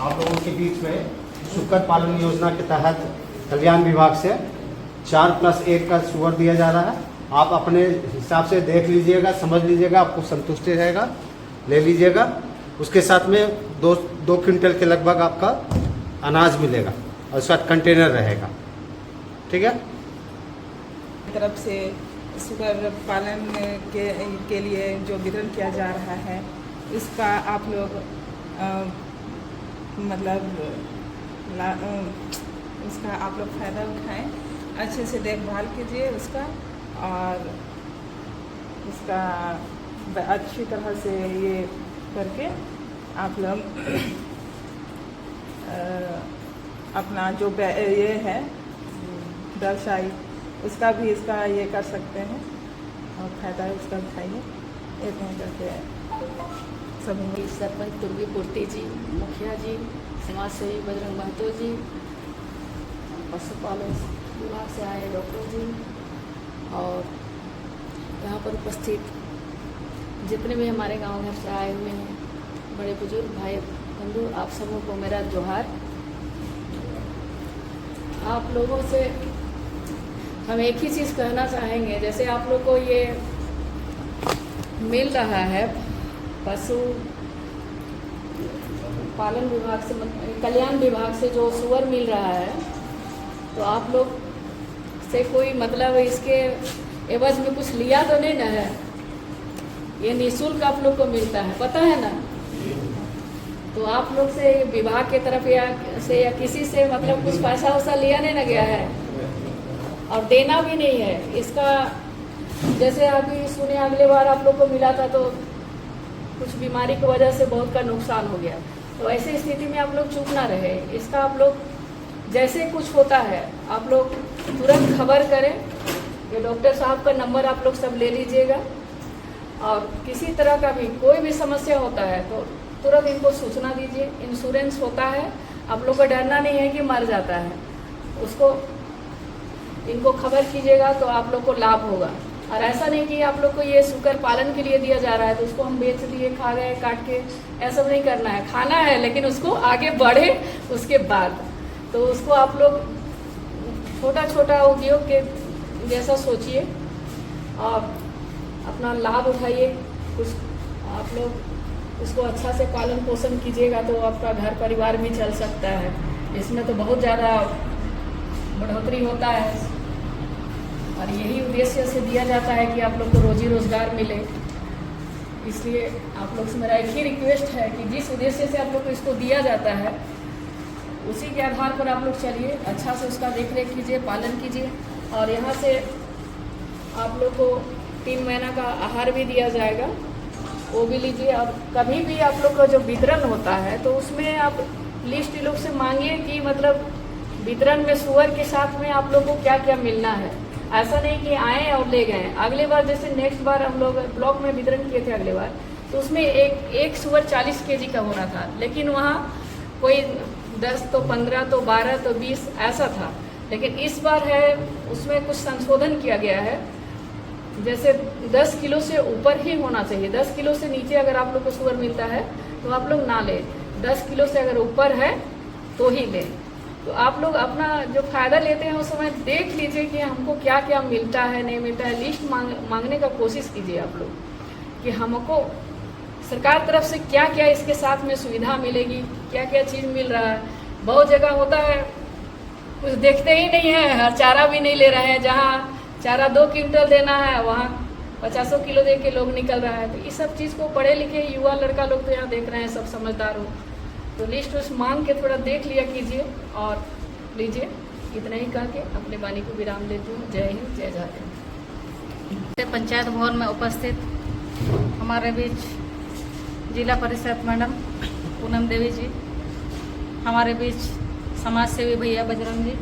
आप लोगों के बीच में सुकर पालन योजना के तहत कल्याण विभाग से 4+1 का सुअर दिया जा रहा है। आप अपने हिसाब से देख लीजिएगा, समझ लीजिएगा, आपको संतुष्टि रहेगा, ले लीजिएगा। उसके साथ में 2 क्विंटल के लगभग आपका अनाज मिलेगा और उसका कंटेनर रहेगा। ठीक है। तरफ से सुगर पालन के लिए जो वितरण किया जा रहा है, इसका आप लोग उसका आप लोग फ़ायदा उठाएं, अच्छे से देखभाल कीजिए उसका, और उसका अच्छी तरह से ये करके आप लोग अपना जो ये है व्यवसाय, उसका भी इसका ये कर सकते हैं और फ़ायदा उसका उठाइए। इतना करके सभी सरपंच दुर्गी पूर्ति जी, मुखिया जी, समाज सेवी बजरंग महतो जी, पशुपालन विभाग से आए डॉक्टर जी और यहाँ पर उपस्थित जितने भी हमारे गांव घर से आए हुए हैं बड़े बुजुर्ग भाई बंधु, आप सबों को मेरा जोहार। आप लोगों से हम एक ही चीज़ कहना चाहेंगे, जैसे आप लोग को ये मिल रहा है पशु पालन विभाग से, कल्याण विभाग से जो सुअर मिल रहा है, तो आप लोग से कोई मतलब इसके एवज में कुछ लिया तो नहीं ना है? ये निःशुल्क आप लोग को मिलता है, पता है ना? तो आप लोग से विभाग के तरफ या किसी से मतलब कुछ पैसा वैसा लिया नहीं ना गया है और देना भी नहीं है इसका। जैसे अभी सुने अगले बार आप लोग को मिला था तो कुछ बीमारी की वजह से बहुत का नुकसान हो गया, तो ऐसी स्थिति में आप लोग चुप ना रहे। इसका आप लोग जैसे कुछ होता है आप लोग तुरंत खबर करें। ये डॉक्टर साहब का नंबर आप लोग सब ले लीजिएगा, और किसी तरह का भी कोई भी समस्या होता है तो तुरंत इनको सूचना दीजिए। इंश्योरेंस होता है, आप लोग को डरना नहीं है कि मर जाता है, उसको इनको खबर कीजिएगा तो आप लोग को लाभ होगा। और ऐसा नहीं कि आप लोग को ये सुकर पालन के लिए दिया जा रहा है तो उसको हम बेच दिए, खा गए काट के, ऐसा नहीं करना है। खाना है लेकिन उसको आगे बढ़े उसके बाद, तो उसको आप लोग छोटा छोटा उद्योग के जैसा सोचिए और अपना लाभ उठाइए। कुछ आप लोग उसको अच्छा से पालन पोषण कीजिएगा तो आपका घर परिवार भी चल सकता है। इसमें तो बहुत ज़्यादा बढ़ोतरी होता है और यही उद्देश्य से दिया जाता है कि आप लोग को रोजी रोजगार मिले। इसलिए आप लोग से मेरा एक ही रिक्वेस्ट है कि जिस उद्देश्य से आप लोग को इसको दिया जाता है उसी के आधार पर आप लोग चलिए, अच्छा से उसका देख रेख कीजिए, पालन कीजिए। और यहाँ से आप लोग को 3 महीना का आहार भी दिया जाएगा, वो भी लीजिए। और कभी भी आप लोग का जो वितरण होता है तो उसमें आप लिस्ट लोग से मांगिए कि मतलब वितरण में सुअर के साथ में आप लोग को क्या क्या मिलना है। ऐसा नहीं कि आए और ले गए। अगले बार जैसे नेक्स्ट बार हम लोग ब्लॉक में वितरण किए थे अगले बार, तो उसमें एक सुअर 40 kg का होना था, लेकिन वहाँ कोई 10 तो 15 तो 12 तो 20 ऐसा था। लेकिन इस बार है उसमें कुछ संशोधन किया गया है, जैसे 10 किलो से ऊपर ही होना चाहिए। 10 किलो से नीचे अगर आप लोग को सुअर मिलता है तो आप लोग ना लें, 10 किलो से अगर ऊपर है तो ही लें। तो आप लोग अपना जो फ़ायदा लेते हैं उस समय देख लीजिए कि हमको क्या क्या मिलता है नहीं मिलता है। लिस्ट मांगने का कोशिश कीजिए आप लोग कि हमको सरकार तरफ से क्या क्या इसके साथ में सुविधा मिलेगी, क्या क्या चीज़ मिल रहा है। बहुत जगह होता है कुछ देखते ही नहीं है, हर चारा भी नहीं ले रहे हैं। जहाँ चारा 2 क्विंटल देना है वहाँ 50 किलो दे के लोग निकल रहा है। तो इस सब चीज़ को पढ़े लिखे युवा लड़का लोग तो यहाँ देख रहे हैं, सब समझदार हो, तो लिस्ट उस मांग के थोड़ा देख लिया कीजिए और लीजिए। इतना ही कह के अपने वाणी को विराम देती हूँ। जय हिंद, जय झारखंड। पंचायत भवन में उपस्थित हमारे बीच जिला परिषद मैडम पूनम देवी जी, हमारे बीच समाज सेवी भैया बजरंग जी,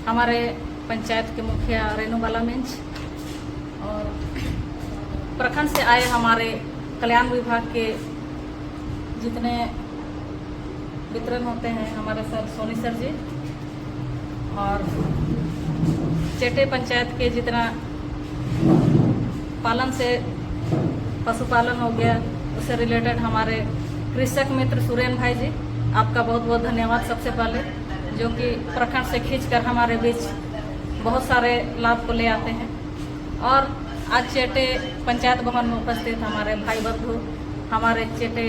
हमारे पंचायत के मुखिया रेणुबाला मिंज और प्रखंड से आए हमारे कल्याण विभाग के जितने वितरण होते हैं हमारे सर सोनी सर जी, और चेटे पंचायत के जितना पालन से पशुपालन हो गया उससे रिलेटेड हमारे कृषक मित्र सुरेन भाई जी, आपका बहुत बहुत धन्यवाद सबसे पहले, जो कि प्रखंड से खींचकर हमारे बीच बहुत सारे लाभ को ले आते हैं। और आज चेटे पंचायत भवन में उपस्थित हमारे भाई बंधु, हमारे चेटे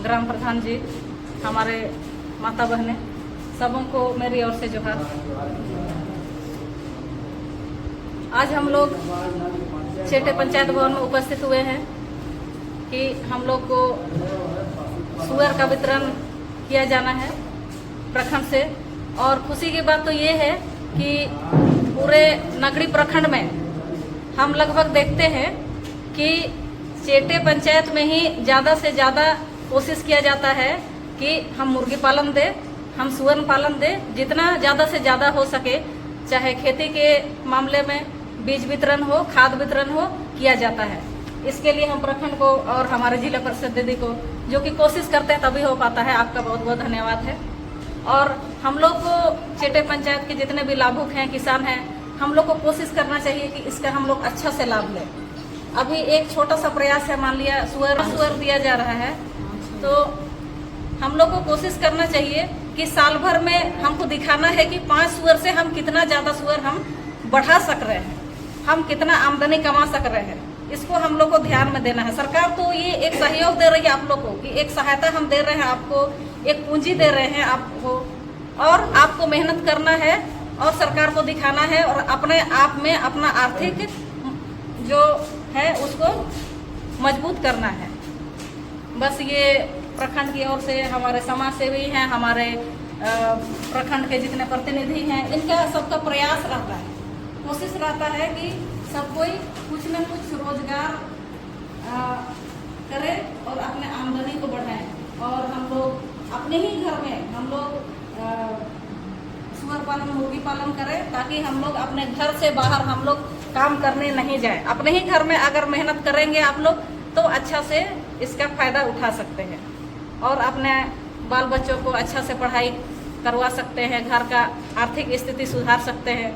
ग्राम प्रधान जी, हमारे माता बहनें, सबों को मेरी ओर से जोहार। आज हम लोग चेटे पंचायत भवन में उपस्थित हुए हैं कि हम लोग को सुअर का वितरण किया जाना है प्रखंड से। और खुशी की बात तो ये है कि पूरे नगरी प्रखंड में हम लगभग देखते हैं कि चेटे पंचायत में ही ज़्यादा से ज़्यादा कोशिश किया जाता है कि हम मुर्गी पालन दें, हम सुअर पालन दें, जितना ज़्यादा से ज़्यादा हो सके। चाहे खेती के मामले में बीज वितरण हो, खाद वितरण हो, किया जाता है। इसके लिए हम प्रखंड को और हमारे जिला परिषद दीदी को, जो कि कोशिश करते हैं तभी हो पाता है, आपका बहुत बहुत धन्यवाद है। और हम लोग को चेटे पंचायत के जितने भी लाभुक हैं, किसान हैं, हम लोग को कोशिश करना चाहिए कि इसका हम लोग अच्छा से लाभ लें। अभी एक छोटा सा प्रयास है, मान लिया सुअर दिया जा रहा है, तो हम लोग को कोशिश करना चाहिए कि साल भर में हमको दिखाना है कि 5 सुअर से हम कितना ज़्यादा सुअर हम बढ़ा सक रहे हैं, हम कितना आमदनी कमा सक रहे हैं। इसको हम लोग को ध्यान में देना है। सरकार तो ये एक सहयोग दे रही है आप लोग को, कि एक सहायता हम दे रहे हैं आपको, एक पूंजी दे रहे हैं आपको, और आपको मेहनत करना है और सरकार को दिखाना है और अपने आप में अपना आर्थिक जो है उसको मजबूत करना है। बस ये प्रखंड की ओर से हमारे समाज सेवी हैं, हमारे प्रखंड के जितने प्रतिनिधि हैं, इनका सबका प्रयास रहता है, कोशिश रहता है कि सब कोई कुछ न कुछ रोजगार करे और अपने आमदनी को बढ़ाएं। और हम लोग अपने ही घर में हम लोग सुअर पालन, मुर्गी पालन करें, ताकि हम लोग अपने घर से बाहर हम लोग काम करने नहीं जाए। अपने ही घर में अगर मेहनत करेंगे आप लोग तो अच्छा से इसका फायदा उठा सकते हैं और अपने बाल बच्चों को अच्छा से पढ़ाई करवा सकते हैं, घर का आर्थिक स्थिति सुधार सकते हैं।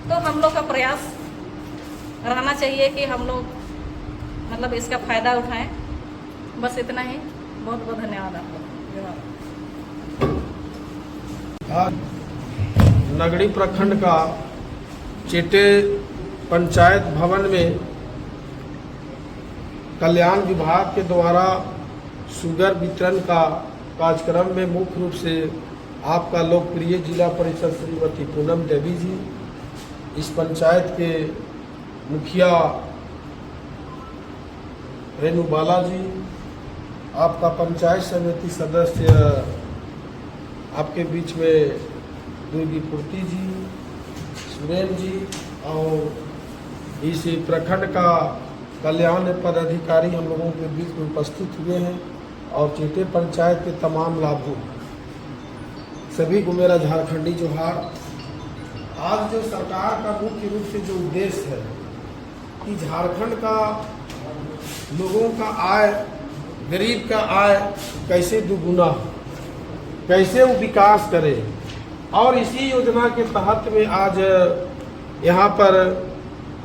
तो हम लोग का प्रयास रहना चाहिए कि हम लोग मतलब इसका फायदा उठाएं। बस इतना ही। बहुत बहुत धन्यवाद आपको। आज नगरी प्रखंड का चेटे पंचायत भवन में कल्याण विभाग के द्वारा शुगर वितरण का कार्यक्रम में मुख्य रूप से आपका लोकप्रिय जिला परिषद श्रीमती पूनम देवी जी, इस पंचायत के मुखिया रेणु बाला जी, आपका पंचायत समिति सदस्य आपके बीच में दुर्गी पूर्ति जी, सुरेन जी, और इस प्रखंड का कल्याण पदाधिकारी हम लोगों के बीच में उपस्थित हुए हैं। और चेटे पंचायत के तमाम लाभुक सभी को मेरा झारखंडी जोहार। आज जो सरकार का मुख्य रूप से जो उद्देश्य है कि झारखंड का लोगों का आय, गरीब का आय कैसे दुगुना हो, कैसे वो विकास करे, और इसी योजना के तहत में आज यहाँ पर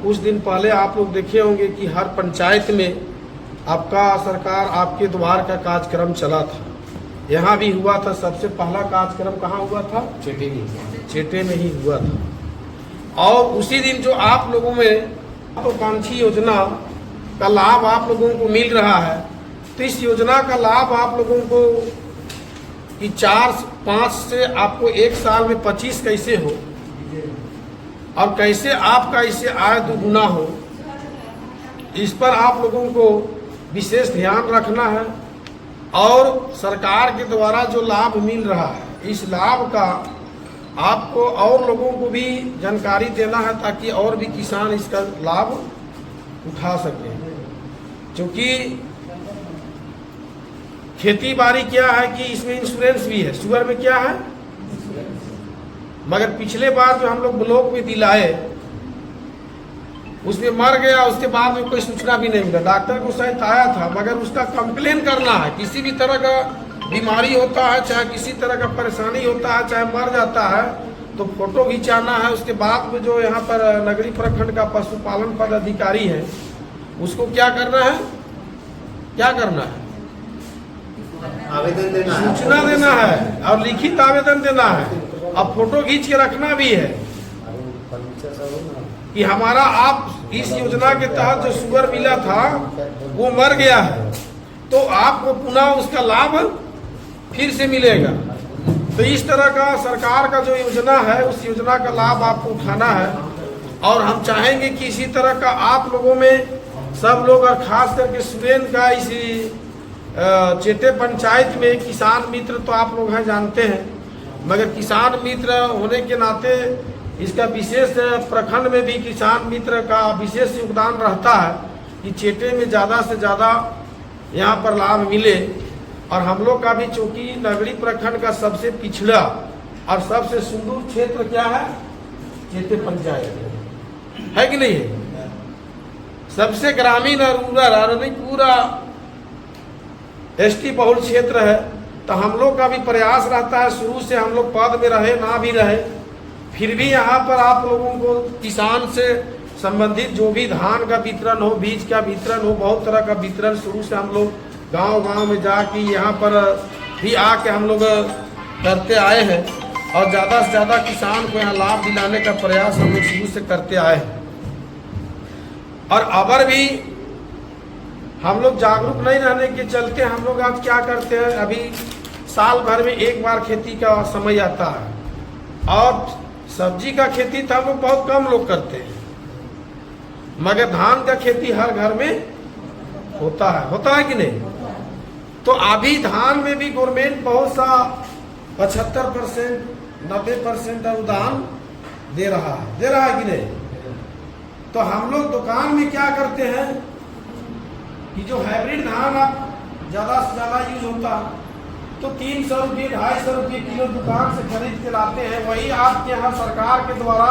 कुछ दिन पहले आप लोग देखे होंगे कि हर पंचायत में आपका सरकार आपके द्वार का कार्यक्रम चला था। यहाँ भी हुआ था। सबसे पहला कार्यक्रम कहाँ हुआ था? चेटे में ही हुआ था। और उसी दिन जो आप लोगों में महत्वाकांक्षी योजना का लाभ आप लोगों को मिल रहा है, तो इस योजना का लाभ आप लोगों को कि 4-5 से आपको एक साल में 25 कैसे हो और कैसे आपका इससे आय दुगुना हो, इस पर आप लोगों को विशेष ध्यान रखना है। और सरकार के द्वारा जो लाभ मिल रहा है, इस लाभ का आपको और लोगों को भी जानकारी देना है, ताकि और भी किसान इसका लाभ उठा सकें। क्योंकि खेती बाड़ी क्या है कि इसमें इंश्योरेंस भी है। शुगर में क्या है? मगर पिछले बार जो हम लोग ब्लॉक में दिलाए उसमें मर गया, उसके बाद में कोई सूचना भी नहीं मिला। डॉक्टर को शायद आया था, मगर उसका कंप्लेन करना है। किसी भी तरह का बीमारी होता है, चाहे किसी तरह का परेशानी होता है, चाहे मर जाता है, तो फोटो खिंचाना है। उसके बाद में जो यहाँ पर नगरी प्रखंड का पशुपालन पदाधिकारी है उसको क्या करना है? आवेदन देना है, सूचना देना है और लिखित आवेदन देना है और फोटो खींच के रखना भी है कि हमारा आप इस योजना के तहत जो शुगर मिला था वो मर गया है, तो आपको पुनः उसका लाभ फिर से मिलेगा। तो इस तरह का सरकार का जो योजना है उस योजना का लाभ आपको उठाना है। और हम चाहेंगे कि इसी तरह का आप लोगों में सब लोग, और खास करके सुरेन का इसी चेटे पंचायत में किसान मित्र तो आप लोग हैं जानते हैं, मगर किसान मित्र होने के नाते इसका विशेष प्रखंड में भी किसान मित्र का विशेष योगदान रहता है कि चेटे में ज़्यादा से ज़्यादा यहाँ पर लाभ मिले। और हम लोग का भी चूँकि नगरी प्रखंड का सबसे पिछड़ा और सबसे सुंदर क्षेत्र क्या है, चेटे पंचायत है कि नहीं है, सबसे ग्रामीण और रूरल और नहीं पूरा एसटी बहुल क्षेत्र है। तो हम लोग का भी प्रयास रहता है, शुरू से हम लोग पद में रहे ना भी रहे, फिर भी यहाँ पर आप लोगों को किसान से संबंधित जो भी धान का वितरण हो, बीज का वितरण हो, बहुत तरह का वितरण शुरू से हम लोग गांव-गांव में जाके यहाँ पर भी आके हम लोग करते आए हैं और ज़्यादा से ज़्यादा किसान को यहाँ लाभ दिलाने का प्रयास हम लोग शुरू से करते आए हैं। और अबर भी हम लोग जागरूक नहीं रहने के चलते हम लोग आज क्या करते हैं, अभी साल भर में एक बार खेती का समय आता है और सब्जी का खेती तो हम लोग बहुत कम लोग करते हैं, मगर धान का खेती हर घर में होता है कि नहीं। तो अभी धान में भी गवर्नमेंट बहुत सा 75% 90% अनुदान दे रहा है कि नहीं। तो हम लोग दुकान में क्या करते हैं कि जो हाइब्रिड धान आप ज़्यादा से ज़्यादा यूज होता है तो 300 रुपये 250 रुपये किलो दुकान से खरीद के लाते हैं, वही आपके यहाँ सरकार के द्वारा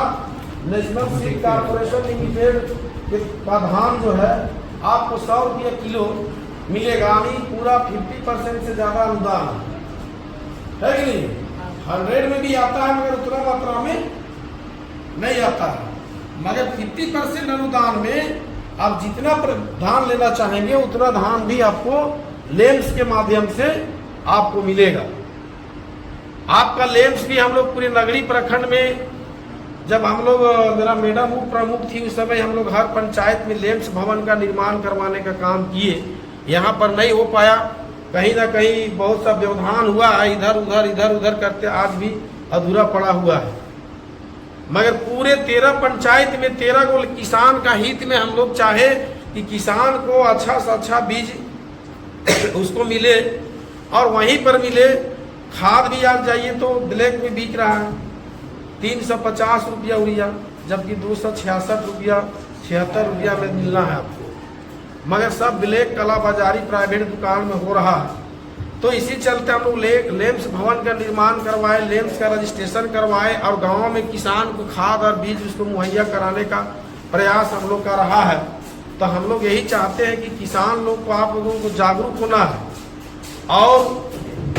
नेशनल सीड कॉर्पोरेशन लिमिटेड का धान जो है आपको 100 रुपये किलो मिलेगा। यानी पूरा 50% से ज़्यादा अनुदान है कि नहीं। 100 में भी आता है मगर उतना मात्रा में नहीं आता है, मगर 50% अनुदान में आप जितना धान लेना चाहेंगे उतना धान भी आपको लेम्स के माध्यम से आपको मिलेगा। आपका लेम्स भी हम लोग पूरे नगरी प्रखंड में, जब हम लोग, मेरा मैडम प्रमुख थी उस समय, हम लोग हर पंचायत में लेम्स भवन का निर्माण करवाने का काम किए। यहाँ पर नहीं हो पाया, कहीं ना कहीं बहुत सा व्यवधान हुआ है, इधर उधर करते आज भी अधूरा पड़ा हुआ है। मगर पूरे 13 पंचायत में 13 को किसान का हित में हम लोग चाहे कि किसान को अच्छा से अच्छा बीज उसको मिले और वहीं पर मिले। खाद भी आप जाइए तो ब्लैक में बिक रहा है 350 रुपया यूरिया, जबकि 266 रुपया 76 रुपया में मिलना है आपको, मगर सब ब्लैक काला बाजारी प्राइवेट दुकान में हो रहा है। तो इसी चलते हम लोग लेम्स भवन का निर्माण करवाए, लेम्स का रजिस्ट्रेशन करवाए और गाँव में किसान को खाद और बीज उसको मुहैया कराने का प्रयास हम लोग का रहा है। तो हम लोग यही चाहते हैं कि किसान लोग को, आप लोगों को जागरूक होना है। और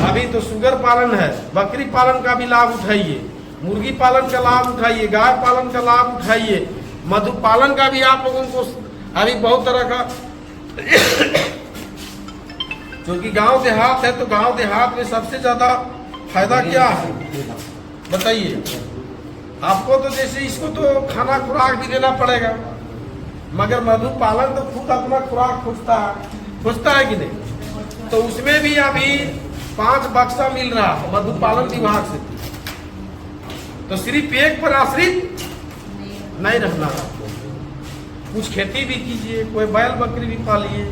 अभी तो शुगर पालन है, बकरी पालन का भी लाभ उठाइए, मुर्गी पालन का लाभ उठाइए, गाय पालन का लाभ उठाइए, मधु पालन का भी आप लोगों को अभी बहुत तरह का क्योंकि गांव देहात है तो गांव देहात में सबसे ज्यादा फायदा क्या है बताइए आपको। तो जैसे इसको तो खाना खुराक भी देना पड़ेगा, मगर मधु पालन तो खुद अपना खुराक खोजता है कि नहीं। तो उसमें भी अभी 5 बक्सा मिल रहा है मधु पालन विभाग से। तो सिर्फ एक पर आश्रित नहीं रहना आपको, कुछ खेती भी कीजिए, कोई बैल बकरी भी पालिए,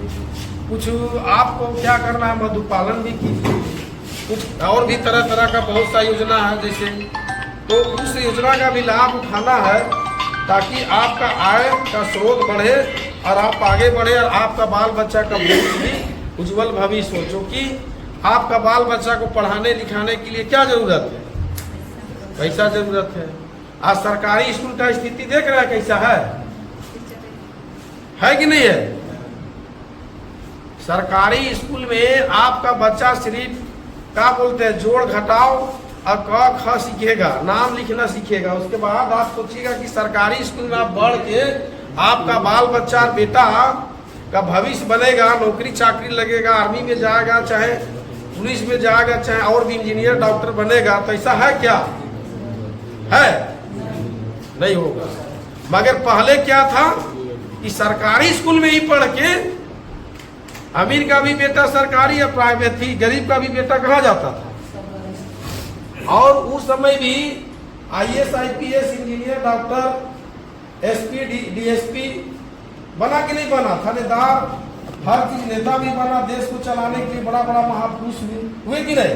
कुछ आपको क्या करना है मधु पालन भी कीजिए, कुछ और भी तरह तरह का बहुत सा योजना है जैसे। तो उस योजना का भी लाभ उठाना है ताकि आपका आय का स्रोत बढ़े और आप आगे बढ़े और आपका बाल बच्चा का भविष्य भी उज्जवल भविष्य हो। जो कि आपका बाल बच्चा को पढ़ाने लिखाने के लिए क्या जरूरत है, पैसा जरूरत है। आज सरकारी स्कूल का स्थिति देख रहा है कैसा है कि नहीं है। सरकारी स्कूल में आपका बच्चा सिर्फ क्या बोलते हैं जोड़ घटाव और क ख सीखेगा, नाम लिखना सीखेगा। उसके बाद आप सोचिएगा कि सरकारी स्कूल में आप बढ़ के आपका बाल बच्चा बेटा का भविष्य बनेगा, नौकरी चाकरी लगेगा, आर्मी में जाएगा, चाहे पुलिस में जाएगा, चाहे और भी इंजीनियर डॉक्टर बनेगा, तो ऐसा है क्या? है नहीं होगा। मगर पहले क्या था कि सरकारी स्कूल में ही पढ़ के अमीर का भी बेटा सरकारी या प्राइवेट थी, गरीब का भी बेटा कहाँ जाता था। और उस समय भी IAS IPS engineer doctor SP DSP बना कि नहीं बना? थानेदार हर चीज नेता भी बना, देश को चलाने के लिए बड़ा बड़ा महापुरुष भी हुए कि नहीं।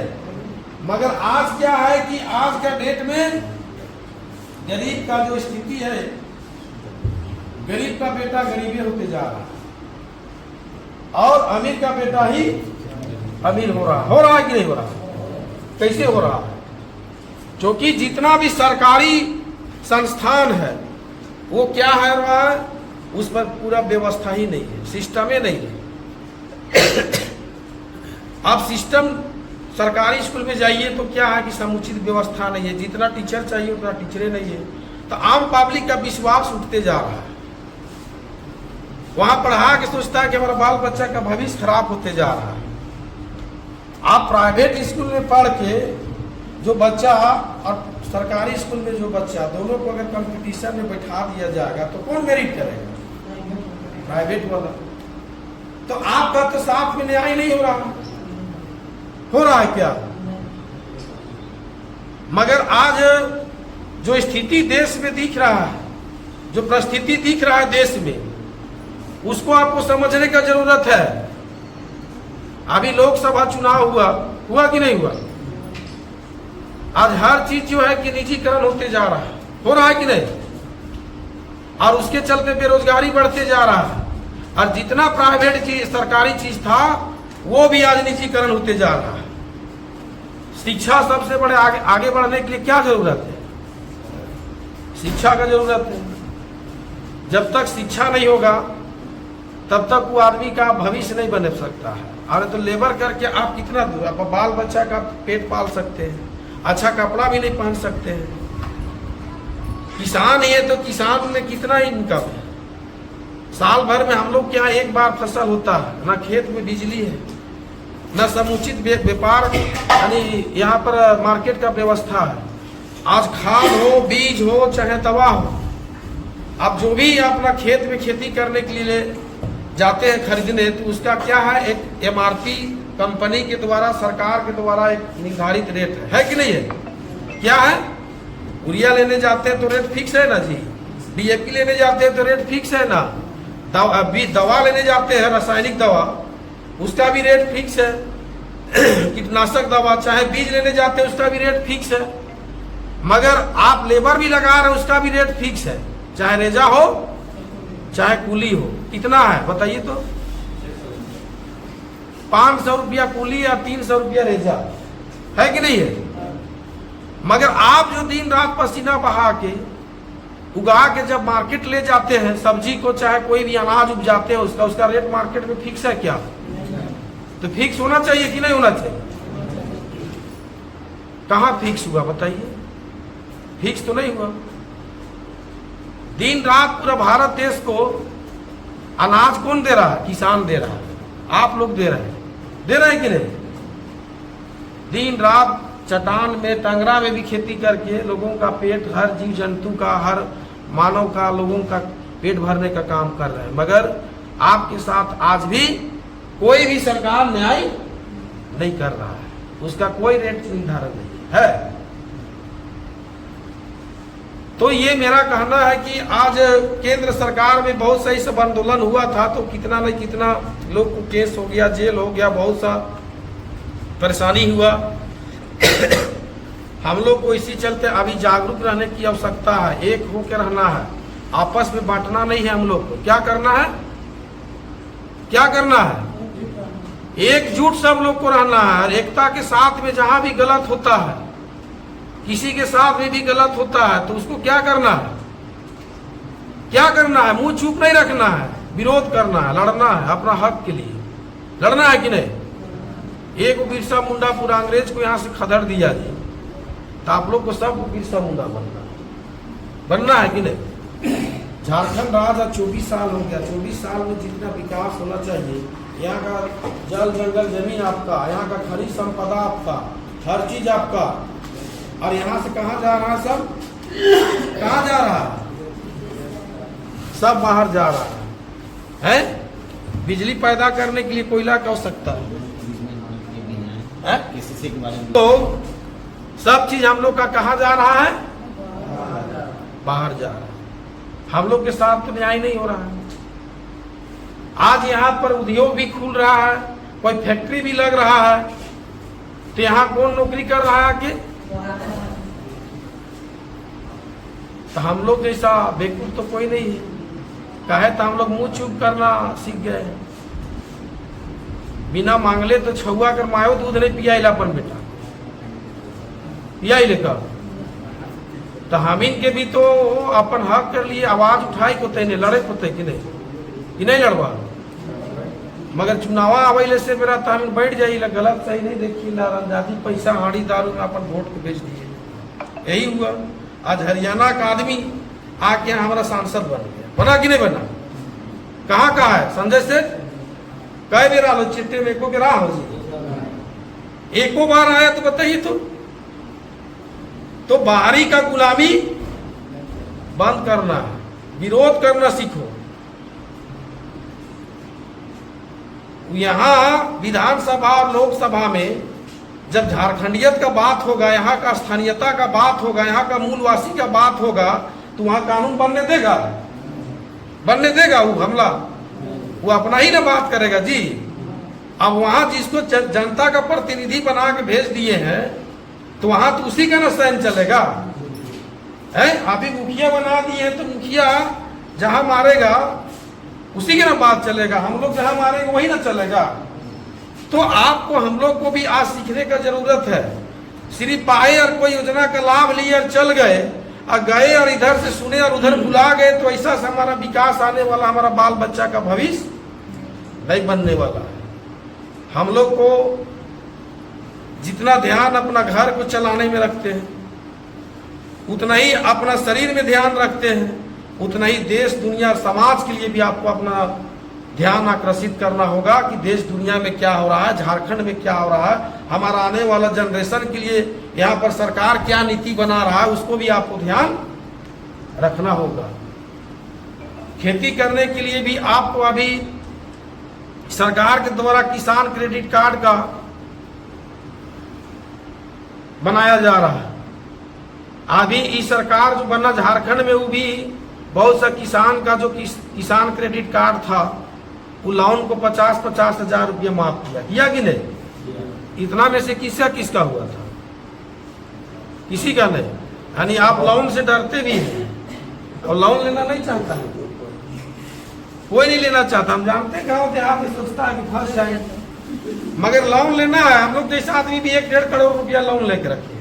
मगर आज क्या है कि आज का डेट में गरीब का जो स्थिति है, गरीब का बेटा गरीबी होते जा रहा है और अमीर का बेटा ही अमीर हो रहा है कि नहीं हो रहा? कैसे हो रहा है? क्योंकि जितना भी सरकारी संस्थान है वो क्या है रहा है, उस पर पूरा व्यवस्था ही नहीं है, सिस्टम ही नहीं है। अब सिस्टम सरकारी स्कूल में जाइए तो क्या है कि समुचित व्यवस्था नहीं है, जितना टीचर चाहिए उतना टीचरें नहीं है, तो आम पब्लिक का विश्वास उठते जा रहा है। वहां पढ़ा के सोचता है कि हमारा बाल बच्चा का भविष्य खराब होते जा रहा है। आप प्राइवेट स्कूल में पढ़ के जो बच्चा और सरकारी स्कूल में जो बच्चा, दोनों को अगर कंपटीशन में बैठा दिया जाएगा तो कौन मेरिट करेगा? प्राइवेट वाला। तो आपका तो साथ में न्याय नहीं हो रहा है क्या? मगर आज जो स्थिति देश में दिख रहा है, जो परिस्थिति दिख रहा है देश में, उसको आपको समझने का जरूरत है। अभी लोकसभा चुनाव हुआ कि नहीं हुआ? आज हर चीज जो है कि निजीकरण होते जा रहा है, हो रहा है कि नहीं? और उसके चलते बेरोजगारी बढ़ते जा रहा है, और जितना प्राइवेट चीज सरकारी चीज था वो भी आज निजीकरण होते जा रहा है। शिक्षा सबसे बड़े आगे बढ़ने के लिए क्या जरूरत है? शिक्षा का जरूरत है। जब तक शिक्षा नहीं होगा तब तक वो आदमी का भविष्य नहीं बन सकता है। अरे तो लेबर करके आप कितना दूर, आप बाल बच्चा का पेट पाल सकते हैं, अच्छा कपड़ा भी नहीं पहन सकते हैं। किसान है तो किसान में कितना इनकम है? साल भर में हम लोग के यहाँ एक बार फसल होता है, ना खेत में बिजली है, न समुचित व्यापार यानी यहाँ पर मार्केट का व्यवस्था है। आज खाद हो, बीज हो, चाहे दवा हो, आप जो भी अपना खेत में खेती करने के लिए जाते हैं खरीदने, तो उसका क्या है, एक MRP कंपनी के द्वारा, सरकार के द्वारा एक निर्धारित रेट है कि नहीं है? क्या है? यूरिया लेने जाते हैं तो रेट फिक्स है ना जी, DAP लेने जाते हैं तो रेट फिक्स है ना, दवा लेने जाते हैं रासायनिक दवा, उसका भी रेट फिक्स है, कीटनाशक दवा चाहे बीज लेने जाते हैं उसका भी रेट फिक्स है। मगर आप लेबर भी लगा रहे हैं उसका भी रेट फिक्स है, चाहे रेजा हो चाहे कूली हो। कितना है बताइए तो? 500 रुपया कूली या 300 रुपया रेजा, है कि नहीं है? मगर आप जो दिन रात पसीना बहा के उगा के जब मार्केट ले जाते हैं सब्जी को, चाहे कोई भी अनाज उपजाते हैं, उसका रेट मार्केट में फिक्स है क्या? तो फिक्स होना चाहिए कि नहीं होना चाहिए? कहाँ फिक्स हुआ बताइए? फिक्स तो नहीं हुआ। दिन रात पूरा भारत देश को अनाज कौन दे रहा है? किसान दे रहा है, आप लोग दे रहे हैं कि नहीं? दिन रात चट्टान में, टंगरा में भी खेती करके लोगों का पेट, हर जीव जंतु का, हर मानव का, लोगों का पेट भरने का काम कर रहे हैं। मगर आपके साथ आज भी कोई भी सरकार न्याय नहीं कर रहा है, उसका कोई रेट निर्धारण नहीं है। तो ये मेरा कहना है कि आज केंद्र सरकार में बहुत सही सब आंदोलन हुआ था, तो कितना न कितना लोग को केस हो गया, जेल हो गया, बहुत सा परेशानी हुआ। हम लोग को इसी चलते अभी जागरूक रहने की आवश्यकता है, एक होकर रहना है, आपस में बांटना नहीं है। हम लोग को क्या करना है? क्या करना है? एकजुट सब लोग को रहना है। एकता के साथ में जहां भी गलत होता है, किसी के साथ में भी गलत होता है, तो उसको क्या करना है? क्या करना है? मुंह चुप नहीं रखना है, विरोध करना है, लड़ना है अपना हक के लिए। लड़ना है कि नहीं? एक बिरसा मुंडा पूरा अंग्रेज को यहाँ से खदेड़ दिया जी, तो आप लोग को सब बिरसा मुंडा बनना है कि नहीं? झारखंड राज 24 साल हो गया, 24 साल में जितना विकास होना चाहिए यहाँ का जल जंगल जमीन आपका, यहाँ का खनिज संपदा आपका, हर चीज आपका। और यहाँ से कहाँ जा रहा है सब? कहाँ जा रहा है? सब बाहर जा रहा है? बिजली पैदा करने के लिए कोयला की आवश्यकता है? किसी के बारे में तो सब चीज हम लोग का कहाँ जा रहा है? बाहर जा रहा है। हम लोग के साथ तो न्याय नहीं हो रहा है। आज यहाँ पर उद्योग भी खुल रहा है, कोई फैक्ट्री भी लग रहा है, तो यहाँ कौन नौकरी कर रहा है कि? तो हम लोग जैसा बेवकूफ तो कोई नहीं है। कहे तो हम लोग मुंह चुप करना सीख गए। बिना मांगले तो छुआ कर मायो दूध नहीं पिया अपन बेटा, पिया लेकर। तो हम इनके भी तो अपन हक कर लिए आवाज उठाई को तेने लड़े होते कि नहीं लड़वा। मगर चुनावा आवे से मेरा तो हम बैठ जाइए, गलत सही नहीं देखी नाराजी पैसा हाड़ी दारू में अपन वोट को बेच दिए। यही हुआ। आज हरियाणा का आदमी आके हमारा सांसद बन गया, बना कि नहीं बना? कहाँ है संजय सेठ? कई बेरा लो चिट्टे में एको बेरा हो जी, एको बार आया तो बताइए। तो बाहरी का गुलामी बंद करना है, विरोध करना सीखो। यहाँ विधानसभा और लोकसभा में जब झारखंडियत का बात होगा, यहाँ का स्थानीयता का बात होगा, यहाँ का मूलवासी का बात होगा, तो वहां कानून बनने देगा? बनने देगा? वो हमला वो अपना ही ना बात करेगा जी। अब वहां जिसको जनता का प्रतिनिधि बना के भेज दिए हैं, तो वहां तो उसी का ना सहन चलेगा है। आप ही मुखिया बना दिए तो मुखिया जहां मारेगा उसी की ना बात चलेगा। हम लोग जहां मारेंगे वही ना चलेगा। तो आपको हम लोग को भी आज सीखने का जरूरत है। सिर्फ आए और कोई योजना का लाभ लिए और चल गए और गए और इधर से सुने और उधर भुला गए, तो ऐसा से हमारा विकास आने वाला, हमारा बाल बच्चा का भविष्य नहीं बनने वाला है। हम लोग को जितना ध्यान अपना घर को चलाने में रखते हैं, उतना ही अपना शरीर में ध्यान रखते हैं, उतना ही देश दुनिया समाज के लिए भी आपको अपना ध्यान आकर्षित करना होगा कि देश दुनिया में क्या हो रहा है, झारखंड में क्या हो रहा है, हमारा आने वाला जनरेशन के लिए यहाँ पर सरकार क्या नीति बना रहा है, उसको भी आपको ध्यान रखना होगा। खेती करने के लिए भी आपको अभी सरकार के द्वारा किसान क्रेडिट कार्ड का बनाया जा रहा है। अभी इस सरकार जो बना झारखंड में, वो भी बहुत सा किसान का जो किसान क्रेडिट कार्ड था, वो लोन को 50-50 हजार रुपया माफ किया कि नहीं? इतना में से किसका हुआ था? किसी का नहीं। यानी आप लोन से डरते भी हैं और लोन लेना नहीं चाहता है, कोई नहीं लेना चाहता। हम जानते हैं गाँव देहात में सोचता है कि फंस जाए, मगर लोन लेना है। हम लोग जैसे आदमी भी 1-1.5 करोड़ रुपया लोन लेकर रखे।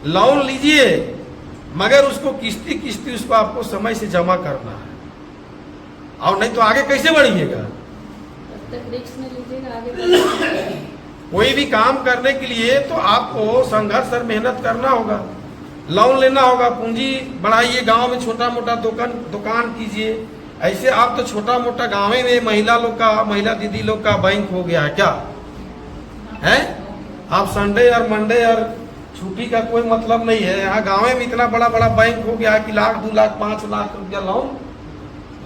लोन लीजिए, मगर उसको किस्ती उसको आपको समय से जमा करना है, और नहीं तो आगे कैसे बढ़िएगा? रिस्क नहीं लीजिएगा आगे। कोई भी काम करने के लिए तो आपको संघर्ष और मेहनत करना होगा, लोन लेना होगा, पूंजी बढ़ाइए, गांव में छोटा मोटा दुकान कीजिए। ऐसे आप तो छोटा मोटा गाँव में महिला दीदी लोग का बैंक हो गया है क्या है? आप संडे और मंडे और छुट्टी का कोई मतलब नहीं है। यहाँ गाँव में इतना बड़ा बैंक हो गया है कि 1 लाख 2 लाख 5 लाख रुपया लोन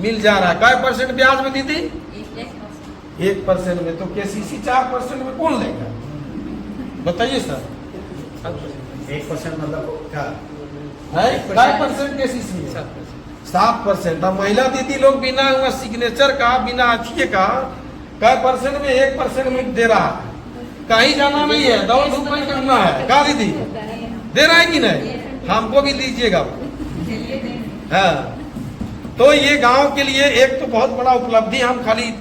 मिल जा रहा है। क्या % ब्याज में दीदी? 1% में। तो केसीसी 4% में कौन लेगा? बताइए सर। 1% मतलब क्या है? 5% केसीसी 7%। अब महिला दीदी लोग बिना सिग्नेचर का, बिना अथिये का, क्या % में? 1% में दे रहा है। कहीं जाना नहीं है, दौड़ धूप नहीं करना है। क्या दीदी दे रहा है कि नहीं? हमको भी लीजिएगा। हाँ, तो ये गांव के लिए एक तो बहुत बड़ा उपलब्धि हम खाली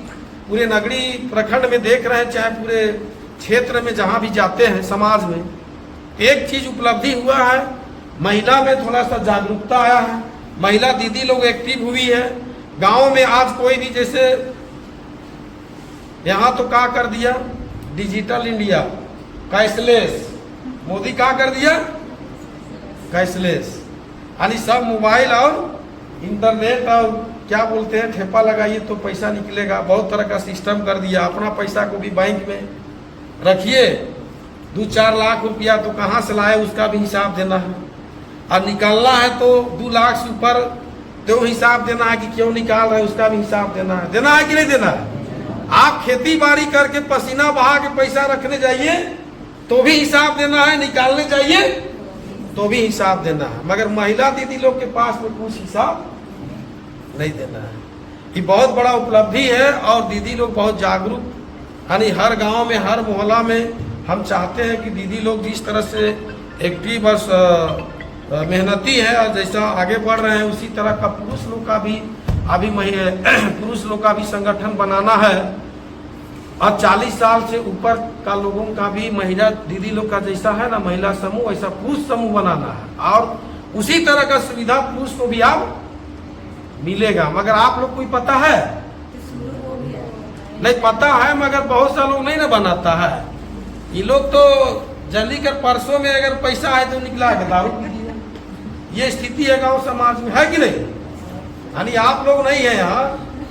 पूरे नगरी प्रखंड में देख रहे हैं, चाहे पूरे क्षेत्र में जहां भी जाते हैं समाज में, एक चीज उपलब्धि हुआ है, महिला में थोड़ा सा जागरूकता आया है, महिला दीदी लोग एक्टिव हुई है। गांव में आज कोई भी, जैसे यहाँ तो क्या कर दिया, डिजिटल इंडिया, कैशलेस, मोदी क्या कर दिया, कैशलेस, यानी सब मोबाइल और इंटरनेट और क्या बोलते हैं, ठेपा लगाइए तो पैसा निकलेगा, बहुत तरह का सिस्टम कर दिया। अपना पैसा को भी बैंक में रखिए, 2-4 लाख रुपया तो कहाँ से लाए उसका भी हिसाब देना है, और निकालना है तो 2 लाख से ऊपर तो हिसाब देना है कि क्यों निकाल रहे उसका भी हिसाब देना है कि नहीं देना है। आप खेती बाड़ी करके पसीना बहा के पैसा रखने जाइए तो भी हिसाब देना है, निकालने जाइए तो भी हिसाब देना है, मगर महिला दीदी लोग के पास में कुछ हिसाब नहीं देना है। ये बहुत बड़ा उपलब्धि है और दीदी लोग बहुत जागरूक, यानी हर गांव में हर मोहल्ला में हम चाहते हैं कि दीदी लोग जिस तरह से एक्टिव और मेहनती है और जैसा आगे बढ़ रहे हैं उसी तरह का पुरुष लोग का भी अभी पुरुष लोग का भी संगठन बनाना है, और 40 साल से ऊपर का लोगों का भी महिला दीदी लोग का जैसा है ना महिला समूह, ऐसा पुरुष समूह बनाना है, और उसी तरह का सुविधा पुरुष को भी आप मिलेगा। मगर आप लोग को पता है नहीं, पता है मगर बहुत सा लोग नहीं ना बनाता है। ये लोग तो जल्दी कर परसों में अगर पैसा है तो निकला के दारू पी लिया, ये स्थिति है गांव समाज में, है कि नहीं? यानी आप लोग नहीं है यहाँ,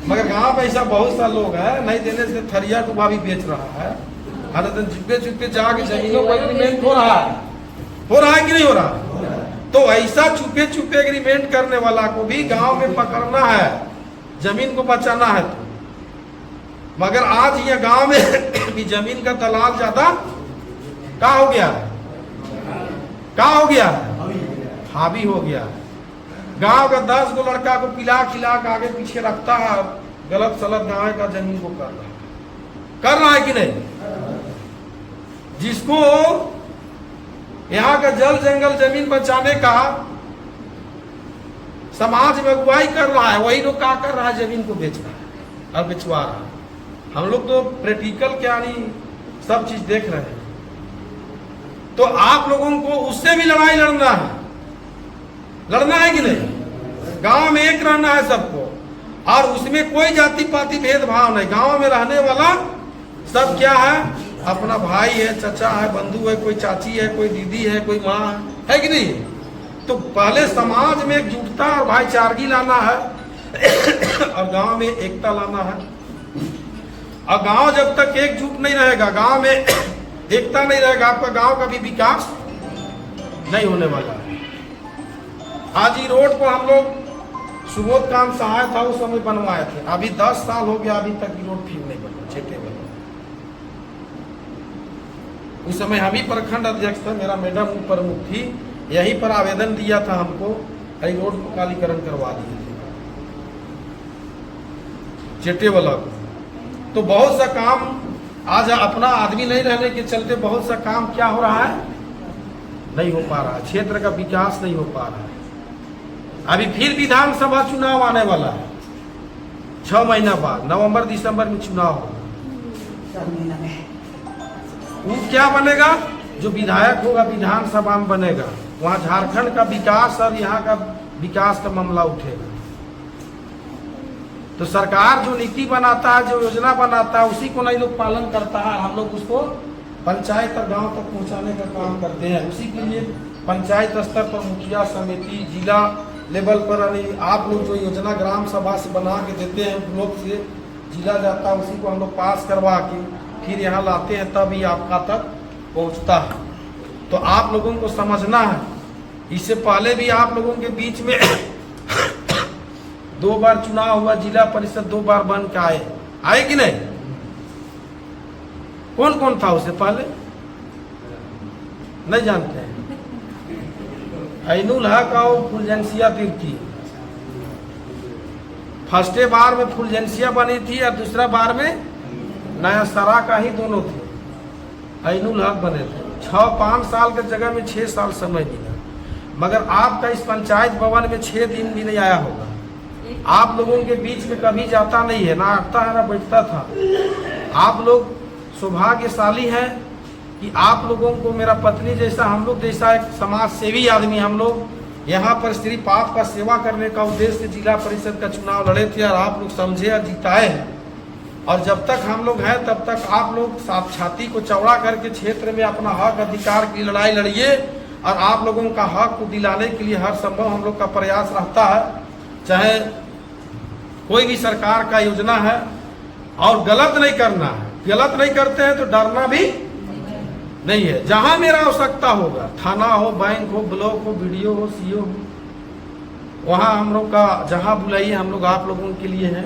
मगर गांव में ऐसा बहुत सा लोग है, नहीं देने से थरिया डुबा भी बेच रहा है, तो चुपे चुपे जाके जमीनों पर एग्रीमेंट हो रहा है कि नहीं हो रहा? तो ऐसा छुपे छुपे एग्रीमेंट करने वाला को भी गांव में पकड़ना है, जमीन को बचाना है तो। मगर आज ये गांव में भी जमीन का दलाल ज्यादा क्या हो गया, हावी हो गया। गांव का 10 गो लड़का को पिला खिला के आगे पीछे रखता है, गलत सलत गांव का जमीन को कर रहा है कि नहीं? जिसको यहाँ का जल जंगल जमीन बचाने का समाज में अगुवाई कर रहा है, वही लोग क्या कर रहा है, जमीन को बेच रहा है और बेचवा रहा है। हम लोग तो प्रैक्टिकल क्या नहीं सब चीज देख रहे हैं। तो आप लोगों को उससे भी लड़ाई लड़ना है कि नहीं? गांव में एक रहना है सबको, और उसमें कोई जाति पाति भेदभाव नहीं। गांव में रहने वाला सब क्या है, अपना भाई है, चचा है, बंधु है, कोई चाची है, कोई दीदी है, कोई माँ है कि नहीं? तो पहले समाज में एकजुटता और भाईचारगी लाना है और गांव में एकता लाना है। और गांव जब तक एकजुट नहीं रहेगा, गांव में एकता नहीं रहेगा, आपका गांव का भी विकास नहीं होने वाला है। आज ही रोड पर हम लोग सुबोध काम सहाय था, उस समय बनवाए थे, अभी 10 साल हो गया, अभी तक रोड ठीक नहीं बना, छेटे बना। उस समय हम ही प्रखंड अध्यक्ष थे, मेरा मैडम प्रमुख थी, यहीं पर आवेदन दिया था हमको, यही रोड को कालीकरण करवा दिए थे चेटे वाला को। तो बहुत सा काम आज अपना आदमी नहीं रहने के चलते बहुत सा काम क्या हो रहा है, नहीं हो पा रहा है, क्षेत्र का विकास नहीं हो पा रहा है। अभी फिर विधानसभा चुनाव आने वाला है, 6 महीना बाद नवंबर दिसंबर में चुनाव होगा। वो क्या बनेगा, जो विधायक होगा विधानसभा में बनेगा, वहां झारखंड का विकास और यहाँ का विकास का मामला उठेगा। तो सरकार जो नीति बनाता है, जो योजना बनाता है, उसी को नहीं लोग पालन करता है। हम लोग उसको पंचायत और गांव तक पहुंचाने का काम करते हैं। उसी के लिए पंचायत स्तर पर मुखिया समिति, जिला लेवल पर आप लोग जो योजना ग्राम सभा से बना के देते हैं, ब्लॉक से जिला जाता है, उसी को हम लोग पास करवा के फिर यहाँ लाते हैं, तब ही आपका तक पहुँचता है। तो आप लोगों को समझना है, इससे पहले भी आप लोगों के बीच में 2 बार चुनाव हुआ, जिला परिषद 2 बार बन के आए कि नहीं? कौन कौन था उससे पहले, नहीं जानते हैं? ऐनुल हक और फुलजेंसिया तिर्की, फर्स्टे बार में फुलजेंसिया बनी थी और दूसरा बार में नया सरा का ही दोनों थे, ऐनुल हक बने थे। 5 साल के जगह में 6 साल समय मिला, मगर आपका इस पंचायत भवन में 6 दिन भी नहीं आया होगा। आप लोगों के बीच में कभी जाता नहीं है, ना आता है ना बैठता था। आप लोग सौभाग्यशाली हैं कि आप लोगों को, मेरा पत्नी जैसा, हम लोग जैसा एक समाज सेवी आदमी, हम लोग यहाँ पर सिर्फ आपका सेवा करने का उद्देश्य से जिला परिषद का चुनाव लड़े थे और आप लोग समझे और जिताए हैं। और जब तक हम लोग हैं तब तक आप लोग छाती को चौड़ा करके क्षेत्र में अपना हक अधिकार की लड़ाई लड़िए, और आप लोगों का हक को दिलाने के लिए हर संभव हम लोग का प्रयास रहता है। चाहे कोई भी सरकार का योजना है और गलत नहीं करना है। गलत नहीं करते हैं तो डरना भी नहीं है। जहां मेरा आवश्यकता होगा, थाना हो, बैंक हो, ब्लॉक हो, बीडीओ हो, सीओ हो, वहां हम लोग का जहां बुलाइए हम लोग आप लोगों के लिए हैं।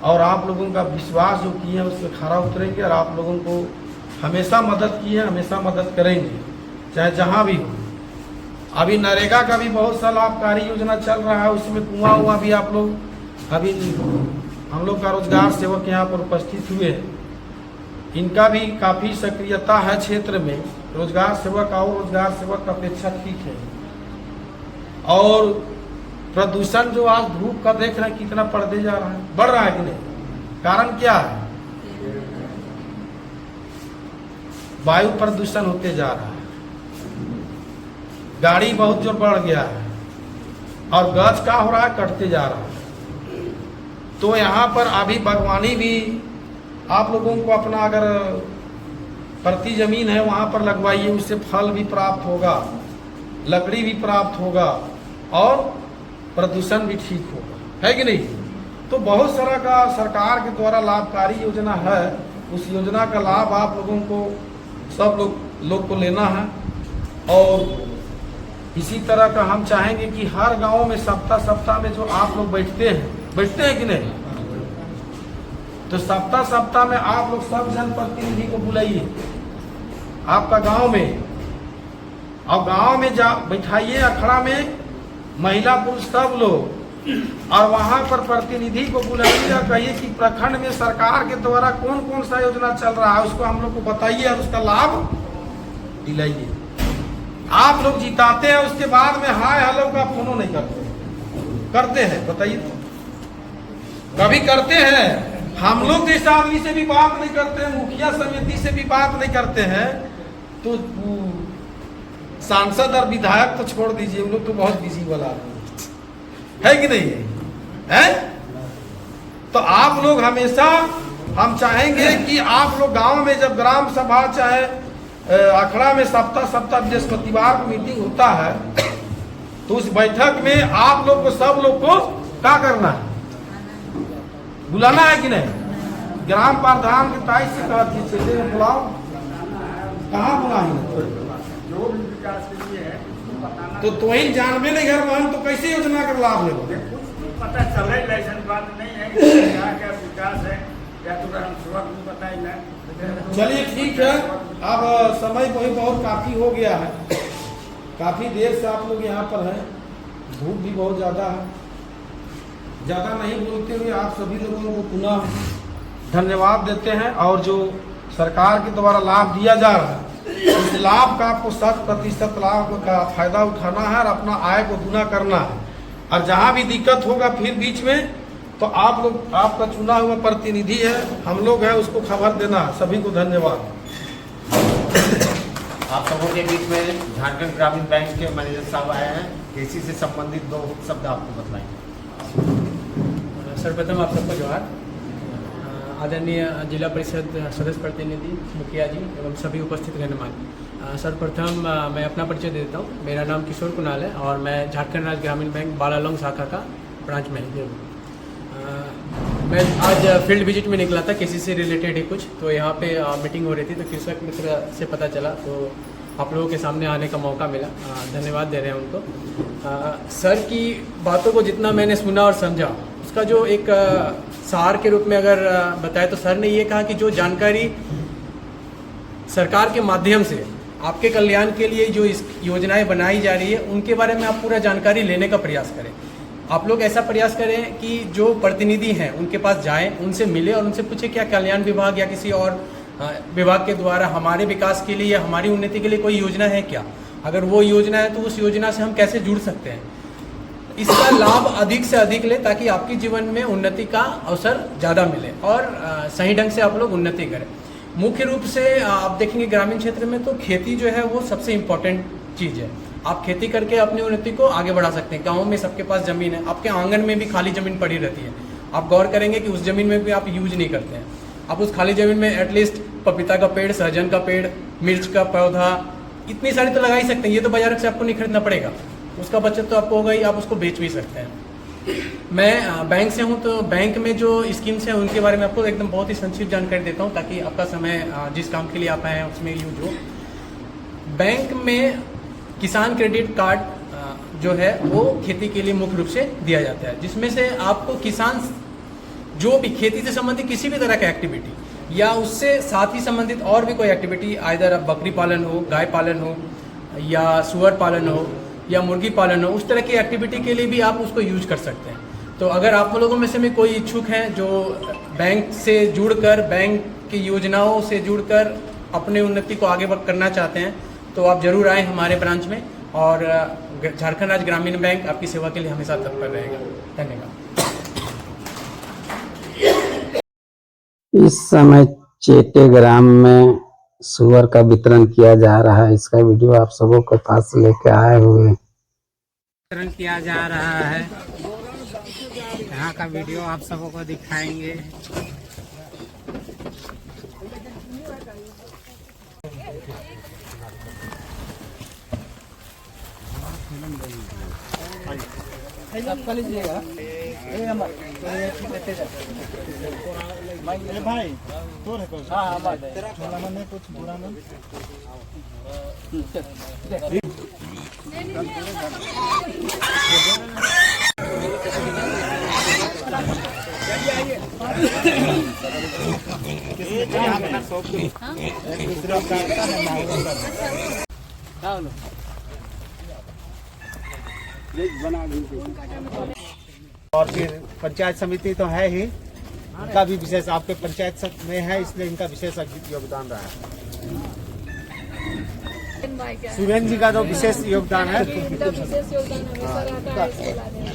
और आप लोगों का विश्वास जो किए हैं उसमें खरा उतरेंगे और आप लोगों को हमेशा मदद की है, हमेशा मदद करेंगे, चाहे जहां भी हो। अभी नरेगा का भी बहुत सा लाभकारी योजना चल रहा है, उसमें कुआं हुआ भी आप लोग अभी हम लोग का रोजगार सेवक यहाँ पर उपस्थित हुए हैं, इनका भी काफ़ी सक्रियता है क्षेत्र में। रोजगार सेवक और रोजगार सेवक अपेक्षा ठीक है। और प्रदूषण जो आज धूप का देख रहे हैं कितना बढ़ते जा रहा है, बढ़ रहा है कि नहीं? कारण क्या है? वायु प्रदूषण होते जा रहा है, गाड़ी बहुत जोर बढ़ गया है और गज का हो रहा है, कटते जा रहा है। तो यहाँ पर अभी बागवानी भी आप लोगों को अपना अगर प्रति जमीन है वहाँ पर लगवाइए, उससे फल भी प्राप्त होगा, लकड़ी भी प्राप्त होगा और प्रदूषण भी ठीक होगा, है कि नहीं? तो बहुत सारा का सरकार के द्वारा लाभकारी योजना है। उस योजना का लाभ आप लोगों को सब लोग को लेना है। और इसी तरह का हम चाहेंगे कि हर गांव में सप्ताह में जो आप लोग बैठते हैं कि नहीं, तो सप्ताह में आप लोग सब जनप्रतिनिधि को बुलाइए आपका गांव में, और गांव में जा बैठाइए अखड़ा में महिला पुरुष सब लोग, और वहां पर प्रतिनिधि को बुलाइए और कहिए कि प्रखंड में सरकार के द्वारा कौन कौन सा योजना चल रहा है उसको हम लोग को बताइए और उसका लाभ दिलाइए। आप लोग जिताते हैं, उसके बाद में हाय हेलो का फोनो नहीं करते हैं, बताइए तो कभी करते हैं? हम लोग जैसा आदमी से भी बात नहीं करते हैं, मुखिया समिति से भी बात नहीं करते हैं, तो सांसद और विधायक तो छोड़ दीजिए, उन लोग तो बहुत बिजी वाला है कि नहीं है? तो आप लोग हमेशा हम चाहेंगे कि आप लोग गांव में जब ग्राम सभा चाहे अखड़ा में सप्ताह बृहस्पतिवार को मीटिंग होता है, तो उस बैठक में आप लोग को सब लोग को क्या करना है? बुलाना है कि नहीं? ग्राम प्रधान के ताई से कहा चले बुलाओ, कहाँ बुलाएंगे? जो भी विकास के लिए है तो ही जानबे नहीं घर में, तो कैसे योजना का लाभ ले? पता चले लाइसेंस बात नहीं है क्या क्या विकास है, या तो हम सुबह भी बताए ना। चलिए ठीक है, अब समय बहुत काफी हो गया है, काफी देर से आप लोग यहाँ पर हैं, धूप भी बहुत ज्यादा है। ज्यादा नहीं बोलते हुए आप सभी लोगों को पुनः धन्यवाद देते हैं। और जो सरकार के द्वारा लाभ दिया जा रहा है, इस लाभ का आपको 100% लाभ का फायदा उठाना है और अपना आय को गुना करना है। और जहाँ भी दिक्कत होगा फिर बीच में, तो आप लोग, आपका चुना हुआ प्रतिनिधि है, हम लोग हैं, उसको खबर देना है। सभी को धन्यवाद। आप सबों के बीच में झारखंड ग्रामीण बैंक के मैनेजर साहब आए हैं, कृषि से संबंधित 2 शब्द आपको बतलाएंगे। सर्वप्रथम आप सबको जोहार। आदरणीय जिला परिषद सदस्य प्रतिनिधि, मुखिया जी एवं सभी उपस्थित गणमान्य, सर्वप्रथम मैं अपना परिचय दे देता हूँ। मेरा नाम किशोर कुणाल है और मैं झारखंड राज्य ग्रामीण बैंक बालालोंग शाखा का ब्रांच मैनेजर हूँ। मैं आज फील्ड विजिट में निकला था, किसी से रिलेटेड ही कुछ, तो यहाँ पे मीटिंग हो रही थी, तो कृषक मित्र से पता चला, तो आप लोगों के सामने आने का मौका मिला। धन्यवाद दे रहे हैं उनको। सर की बातों को जितना मैंने सुना और समझा, उसका जो एक सार के रूप में अगर बताए, तो सर ने ये कहा कि जो जानकारी सरकार के माध्यम से आपके कल्याण के लिए जो इस योजनाएं बनाई जा रही है, उनके बारे में आप पूरा जानकारी लेने का प्रयास करें। आप लोग ऐसा प्रयास करें कि जो प्रतिनिधि हैं उनके पास जाएं, उनसे मिले और उनसे पूछे क्या कल्याण विभाग या किसी और विभाग के द्वारा हमारे विकास के लिए या हमारी उन्नति के लिए कोई योजना है क्या। अगर वो योजना है तो उस योजना से हम कैसे जुड़ सकते हैं, इसका लाभ अधिक से अधिक ले, ताकि आपके जीवन में उन्नति का अवसर ज़्यादा मिले और सही ढंग से आप लोग उन्नति करें। मुख्य रूप से आप देखेंगे ग्रामीण क्षेत्र में तो खेती जो है वो सबसे इम्पोर्टेंट चीज़ है। आप खेती करके अपनी उन्नति को आगे बढ़ा सकते हैं। गाँव में सबके पास ज़मीन है, आपके आंगन में भी खाली ज़मीन पड़ी रहती है, आप गौर करेंगे कि उस ज़मीन में भी आप यूज नहीं करते हैं। आप उस खाली ज़मीन में एटलीस्ट पपीता का पेड़, सहजन का पेड़, मिर्च का पौधा, इतनी सारी तो लगा ही सकते हैं। ये तो बाजार से आपको नहीं खरीदना पड़ेगा, उसका बचत तो आपको होगा ही, आप उसको बेच भी सकते हैं। मैं बैंक से हूं, तो बैंक में जो स्कीम्स हैं उनके बारे में आपको एकदम बहुत ही संक्षिप्त जानकारी देता हूं, ताकि आपका समय जिस काम के लिए आप आए हैं उसमें यूज हो। बैंक में किसान क्रेडिट कार्ड जो है वो खेती के लिए मुख्य रूप से दिया जाता है, जिसमें से आपको किसान जो भी खेती से संबंधित किसी भी तरह का एक्टिविटी या उससे साथ ही संबंधित और भी कोई एक्टिविटी, आइदर अब बकरी पालन हो, गाय पालन हो, या सुअर पालन हो, या मुर्गी पालन हो, उस तरह की एक्टिविटी के लिए भी आप उसको यूज कर सकते हैं। तो अगर आप लोगों में से में कोई इच्छुक हैं जो बैंक से जुड़कर, बैंक की योजनाओं से जुड़कर अपने उन्नति को आगे करना चाहते हैं, तो आप जरूर आएँ हमारे ब्रांच में, और झारखंड राज्य ग्रामीण बैंक आपकी सेवा के लिए हमेशा तत्पर रहेगा। धन्यवाद। इस समय चेटे ग्राम में सुअर का वितरण किया जा रहा है। इसका वीडियो आप सबों के पास लेके आए हुए वितरण किया जा रहा है। यहाँ का वीडियो आप सबों को दिखाएंगे। भाई तो कुछ बुरा नहीं। और फिर पंचायत समिति तो है ही, इनका भी विशेष आपके पंचायत में है, इसलिए इनका विशेष योगदान रहा है। सुरेंद्र जी का तो विशेष योगदान है। इनका विशेष योगदान हमेशा रहता है इसके लाने में।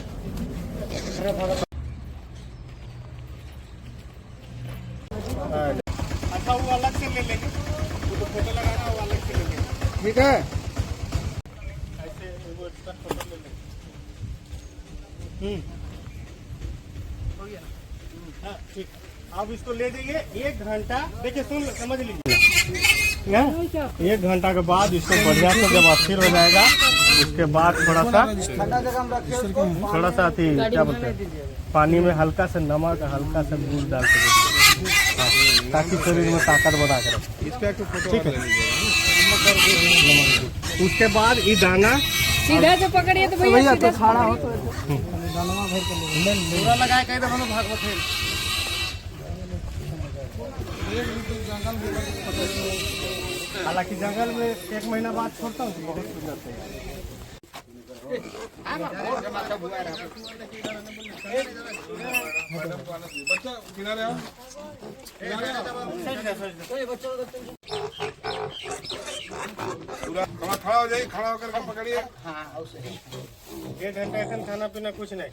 अच्छा वो अलग से ले लेंगे, वो फोटो लगाना वो अलग से ले लेंगे, ठीक है। ऐसे वो एक्स्ट्रा फोटो ले लेंगे। हो गया ना? हाँ ठीक। आप इसको ले जाइए, 1 घंटा देखिए, सुन समझ लीजिए, 1 घंटा के बाद इसको बढ़िया से जब अस्थिर हो जाएगा, उसके बाद थोड़ा सा अथी क्या बोलते हैं, पानी में हल्का सा नमक, हल्का सा गुड़ डाल के दीजिए, ताकि शरीर में ताकत बना कर, ठीक है। उसके बाद ये दाना सीधा जो पकड़िए तो भैया सीधा खाना हो तो पूरा लगाए कहीं तो हम भागवत है। हालांकि जंगल में 1 महीना बाद छोड़ता हूँ, बहुत सुंदर खड़ा हो जाइए, खड़ा होकर पकड़िए। हाँ 1 घंटा खाना पीना कुछ नहीं।